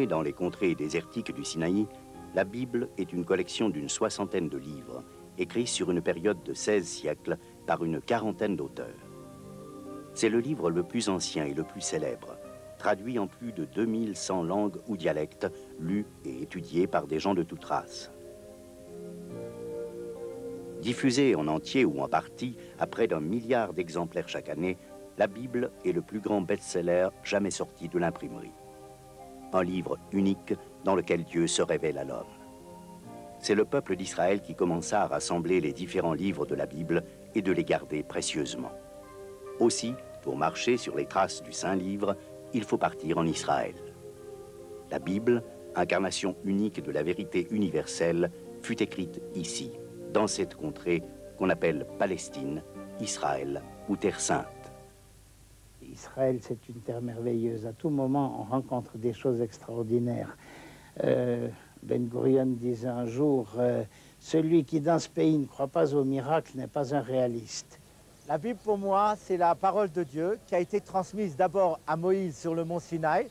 Née dans les contrées désertiques du Sinaï, la Bible est une collection d'une 60aine de livres, écrits sur une période de 16 siècles par une 40aine d'auteurs. C'est le livre le plus ancien et le plus célèbre, traduit en plus de 2100 langues ou dialectes, lu et étudié par des gens de toute race. Diffusée en entier ou en partie à près d'1 milliard d'exemplaires chaque année, la Bible est le plus grand best-seller jamais sorti de l'imprimerie. Un livre unique dans lequel Dieu se révèle à l'homme. C'est le peuple d'Israël qui commença à rassembler les différents livres de la Bible et de les garder précieusement. Aussi, pour marcher sur les traces du Saint-Livre, il faut partir en Israël. La Bible, incarnation unique de la vérité universelle, fut écrite ici, dans cette contrée qu'on appelle Palestine, Israël ou Terre Sainte. Israël, c'est une terre merveilleuse. À tout moment, on rencontre des choses extraordinaires. Ben Gurion disait un jour, celui qui dans ce pays ne croit pas au miracle n'est pas un réaliste. La Bible, pour moi, c'est la parole de Dieu qui a été transmise d'abord à Moïse sur le mont Sinaï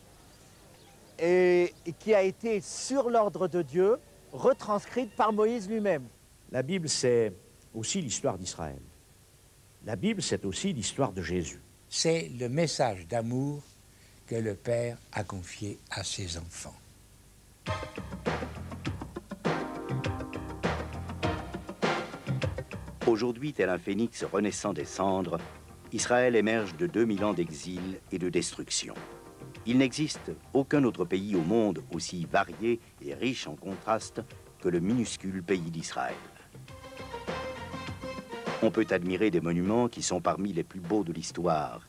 et qui a été, sur l'ordre de Dieu, retranscrite par Moïse lui-même. La Bible, c'est aussi l'histoire d'Israël. La Bible, c'est aussi l'histoire de Jésus. C'est le message d'amour que le Père a confié à ses enfants. Aujourd'hui, tel un phénix renaissant des cendres, Israël émerge de 2000 ans d'exil et de destruction. Il n'existe aucun autre pays au monde aussi varié et riche en contrastes que le minuscule pays d'Israël. On peut admirer des monuments qui sont parmi les plus beaux de l'histoire.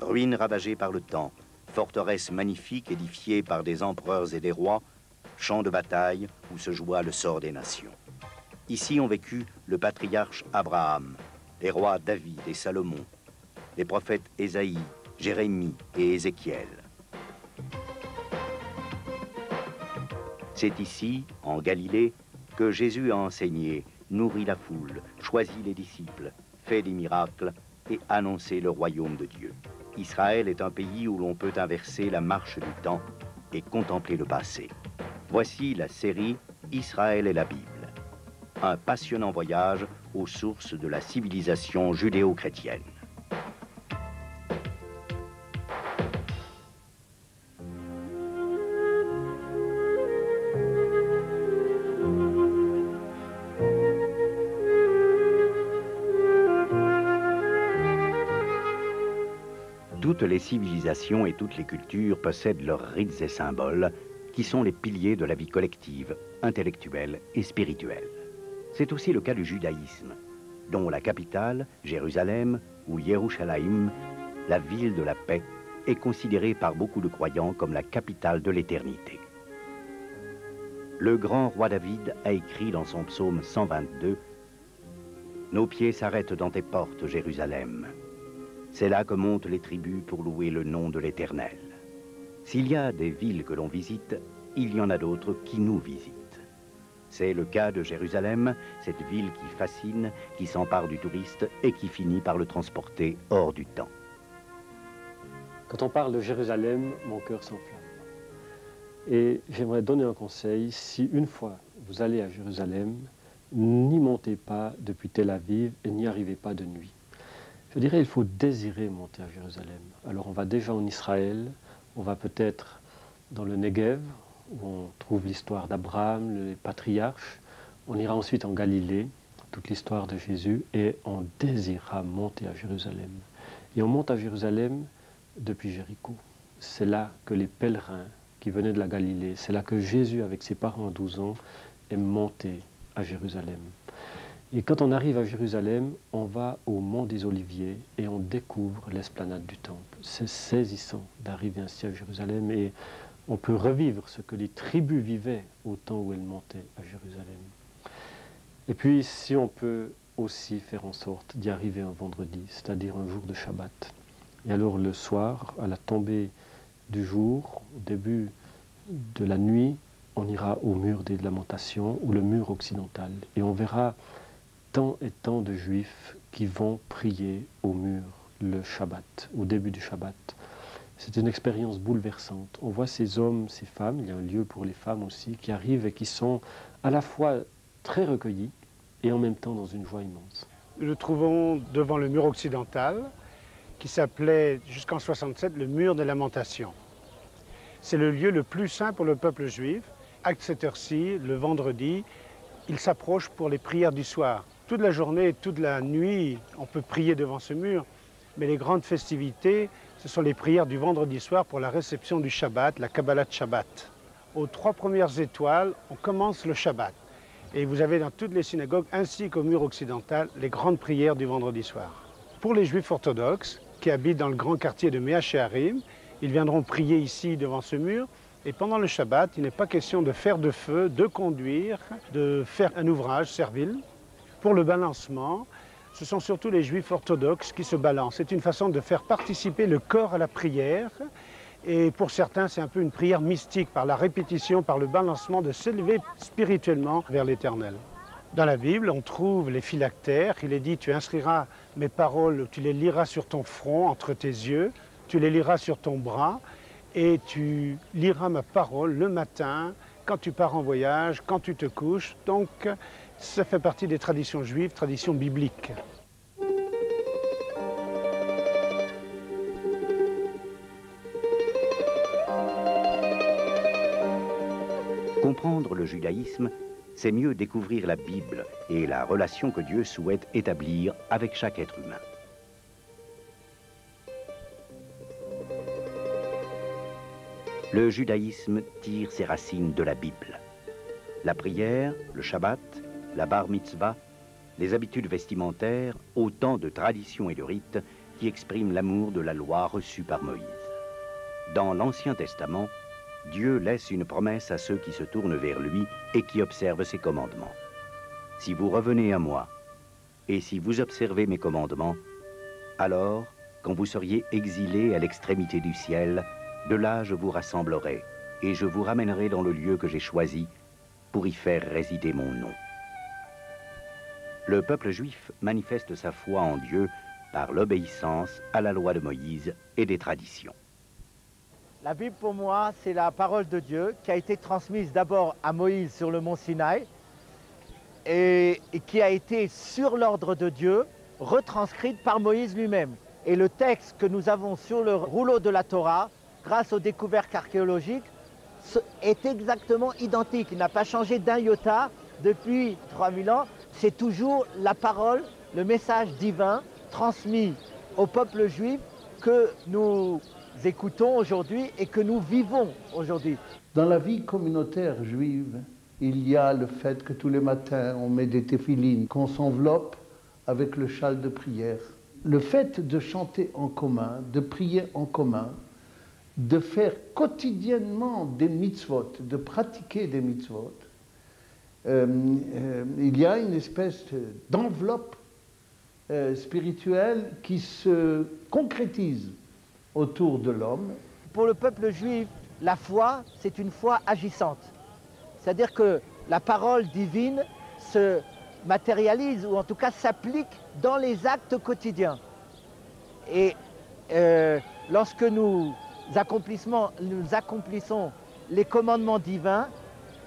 Ruines ravagées par le temps, forteresses magnifiques édifiées par des empereurs et des rois, champs de bataille où se joua le sort des nations. Ici ont vécu le patriarche Abraham, les rois David et Salomon, les prophètes Ésaïe, Jérémie et Ézéchiel. C'est ici, en Galilée, que Jésus a enseigné, nourri la foule, choisi les disciples, fait des miracles et annoncé le royaume de Dieu. Israël est un pays où l'on peut inverser la marche du temps et contempler le passé. Voici la série Israël et la Bible. Un passionnant voyage aux sources de la civilisation judéo-chrétienne. Toutes les civilisations et toutes les cultures possèdent leurs rites et symboles qui sont les piliers de la vie collective, intellectuelle et spirituelle. C'est aussi le cas du judaïsme, dont la capitale, Jérusalem ou Yerushalayim, la ville de la paix, est considérée par beaucoup de croyants comme la capitale de l'éternité. Le grand roi David a écrit dans son psaume 122 « Nos pieds s'arrêtent dans tes portes, Jérusalem. C'est là que montent les tribus pour louer le nom de l'Éternel. » S'il y a des villes que l'on visite, il y en a d'autres qui nous visitent. C'est le cas de Jérusalem, cette ville qui fascine, qui s'empare du touriste et qui finit par le transporter hors du temps. Quand on parle de Jérusalem, mon cœur s'enflamme. Et j'aimerais donner un conseil, si une fois vous allez à Jérusalem, n'y montez pas depuis Tel Aviv et n'y arrivez pas de nuit. Je dirais qu'il faut désirer monter à Jérusalem. Alors on va déjà en Israël, on va peut-être dans le Negev, où on trouve l'histoire d'Abraham, les patriarches. On ira ensuite en Galilée, toute l'histoire de Jésus, et on désirera monter à Jérusalem. Et on monte à Jérusalem depuis Jéricho. C'est là que les pèlerins qui venaient de la Galilée, c'est là que Jésus, avec ses parents à 12 ans, est monté à Jérusalem. Et quand on arrive à Jérusalem, on va au mont des Oliviers et on découvre l'esplanade du Temple. C'est saisissant d'arriver ainsi à Jérusalem et on peut revivre ce que les tribus vivaient au temps où elles montaient à Jérusalem. Et puis, si on peut aussi faire en sorte d'y arriver un vendredi, c'est-à-dire un jour de Shabbat. Et alors le soir, à la tombée du jour, au début de la nuit, on ira au mur des Lamentations ou le mur occidental. Et on verra tant et tant de Juifs qui vont prier au mur le Shabbat, au début du Shabbat. C'est une expérience bouleversante. On voit ces hommes, ces femmes, il y a un lieu pour les femmes aussi, qui arrivent et qui sont à la fois très recueillis et en même temps dans une joie immense. Nous le trouvons devant le mur occidental, qui s'appelait jusqu'en 67 le mur des lamentations. C'est le lieu le plus saint pour le peuple juif. À cette heure-ci, le vendredi, il s'approche pour les prières du soir. Toute la journée et toute la nuit, on peut prier devant ce mur, mais les grandes festivités, ce sont les prières du vendredi soir pour la réception du Shabbat, la Kabbalah de Shabbat. Aux 3 premières étoiles, on commence le Shabbat. Et vous avez dans toutes les synagogues, ainsi qu'au mur occidental, les grandes prières du vendredi soir. Pour les juifs orthodoxes qui habitent dans le grand quartier de Mea Shearim, ils viendront prier ici devant ce mur. Et pendant le Shabbat, il n'est pas question de faire de feu, de conduire, de faire un ouvrage servile. Pour le balancement, ce sont surtout les juifs orthodoxes qui se balancent. C'est une façon de faire participer le corps à la prière. Et pour certains, c'est un peu une prière mystique, par la répétition, par le balancement, de s'élever spirituellement vers l'Éternel. Dans la Bible, on trouve les phylactères. Il est dit, tu inscriras mes paroles, tu les liras sur ton front, entre tes yeux, tu les liras sur ton bras, et tu liras ma parole le matin, quand tu pars en voyage, quand tu te couches. Donc, ça fait partie des traditions juives, traditions bibliques. Comprendre le judaïsme, c'est mieux découvrir la Bible et la relation que Dieu souhaite établir avec chaque être humain. Le judaïsme tire ses racines de la Bible. La prière, le Shabbat, la bar mitzvah, les habitudes vestimentaires, autant de traditions et de rites qui expriment l'amour de la loi reçue par Moïse. Dans l'Ancien Testament, Dieu laisse une promesse à ceux qui se tournent vers lui et qui observent ses commandements. Si vous revenez à moi, et si vous observez mes commandements, alors, quand vous seriez exilés à l'extrémité du ciel, de là je vous rassemblerai, et je vous ramènerai dans le lieu que j'ai choisi pour y faire résider mon nom. Le peuple juif manifeste sa foi en Dieu par l'obéissance à la loi de Moïse et des traditions. La Bible, pour moi, c'est la parole de Dieu qui a été transmise d'abord à Moïse sur le mont Sinaï et qui a été, sur l'ordre de Dieu, retranscrite par Moïse lui-même. Et le texte que nous avons sur le rouleau de la Torah, grâce aux découvertes archéologiques, est exactement identique. Il n'a pas changé d'un iota depuis 3000 ans. C'est toujours la parole, le message divin transmis au peuple juif que nous écoutons aujourd'hui et que nous vivons aujourd'hui. Dans la vie communautaire juive, il y a le fait que tous les matins on met des téphilines, qu'on s'enveloppe avec le châle de prière. Le fait de chanter en commun, de prier en commun, de faire quotidiennement des mitzvot, de pratiquer des mitzvot, il y a une espèce d'enveloppe spirituelle qui se concrétise autour de l'homme. Pour le peuple juif, la foi, c'est une foi agissante. C'est-à-dire que la parole divine se matérialise, ou en tout cas s'applique dans les actes quotidiens. Et lorsque nous accomplissons les commandements divins,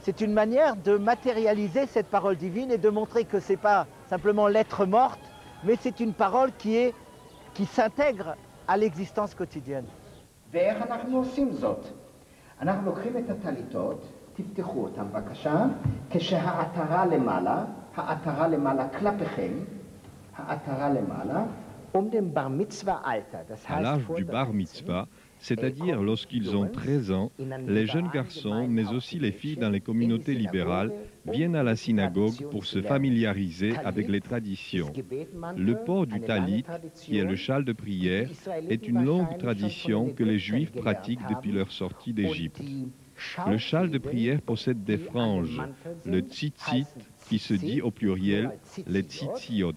c'est une manière de matérialiser cette parole divine et de montrer que ce n'est pas simplement l'être morte, mais c'est une parole qui s'intègre à l'existence quotidienne. ואיך אנחנו עושים זאת? אנחנו לוקחים את הטליתות, תפתחו אותם בבקשה, כשהעטרה למעלה כלפיכם, העטרה למעלה, dem Bar Mitzvah Alter, das heißt à l'âge du bar mitzvah, c'est-à-dire lorsqu'ils ont 13 ans, les jeunes garçons, mais aussi les filles dans les communautés libérales, viennent à la synagogue pour se familiariser avec les traditions. Le port du talit, qui est le châle de prière, est une longue tradition que les Juifs pratiquent depuis leur sortie d'Égypte. Le châle de prière possède des franges, le tzitzit, qui se dit au pluriel les tzitziot.